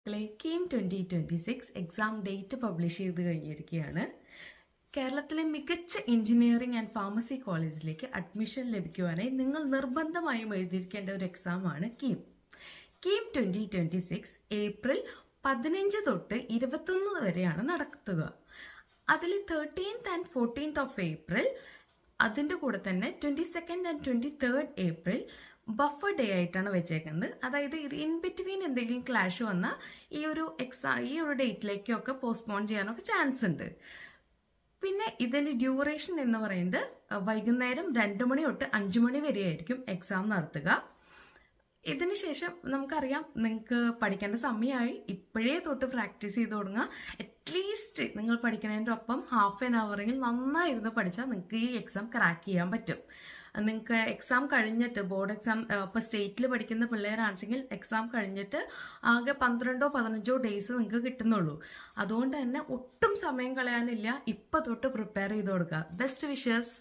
മക്കളെ KEAM 2026 exam date publish ചെയ്ത് കഴിഞ്ഞിരിക്കുകയാണ്. കേരളത്തിലെ മികച്ച എഞ്ചിനീയറിംഗ് ആൻഡ് ഫാർമസി കോളേജിലേക്ക് അഡ്മിഷൻ ലഭിക്കുവാനായി നിങ്ങൾ നിർബന്ധമായും എഴുതിയിരിക്കേണ്ട ഒരു എക്സാമാണ് കീം 2026 ഏപ്രിൽ 15 തൊട്ട് 21 വരെയാണ് നടത്തുക. അതിൽ 13th and 14th of April, അതിൻ്റെ കൂടെ തന്നെ 22nd and 23rd April buffer day ആയിട്ടാണ് വെച്ചേക്കുന്നത്. അതായത് ഇത് ഇൻ ബിറ്റ്വീൻ എന്തെങ്കിലും ക്ലാഷ് വന്നാൽ ഈ ഒരു ഡേറ്റിലേക്കൊക്കെ പോസ്റ്റ്പോൺ ചെയ്യാനൊക്കെ ചാൻസ് ഉണ്ട്. പിന്നെ ഇതിൻ്റെ ഡ്യൂറേഷൻ എന്ന് പറയുന്നത് വൈകുന്നേരം 2 മണി തൊട്ട് 5 മണി വരെ ആയിരിക്കും എക്സാം നടത്തുക. ഇതിന് ശേഷം നമുക്കറിയാം നിങ്ങൾക്ക് പഠിക്കേണ്ട സമയമായി. ഇപ്പോഴേ തൊട്ട് പ്രാക്ടീസ് ചെയ്ത് തുടങ്ങുക. അറ്റ്ലീസ്റ്റ് നിങ്ങൾ പഠിക്കുന്നതിൻ്റെ ഒപ്പം ഹാഫ് ആൻ അവറെങ്കിൽ നന്നായിരുന്നു പഠിച്ചാൽ നിങ്ങൾക്ക് ഈ എക്സാം ക്രാക്ക് ചെയ്യാൻ പറ്റും. നിങ്ങൾക്ക് എക്സാം കഴിഞ്ഞിട്ട് ബോർഡ് എക്സാം ഇപ്പോൾ സ്റ്റേറ്റിൽ പഠിക്കുന്ന പിള്ളേരാണെങ്കിൽ എക്സാം കഴിഞ്ഞിട്ട് ആകെ 12-15 ഡേയ്സ് നിങ്ങൾക്ക് കിട്ടുന്നുള്ളൂ. അതുകൊണ്ട് തന്നെ ഒട്ടും സമയം കളയാനില്ല. ഇപ്പം തൊട്ട് പ്രിപ്പയർ ചെയ്ത് കൊടുക്കുക. Best wishes.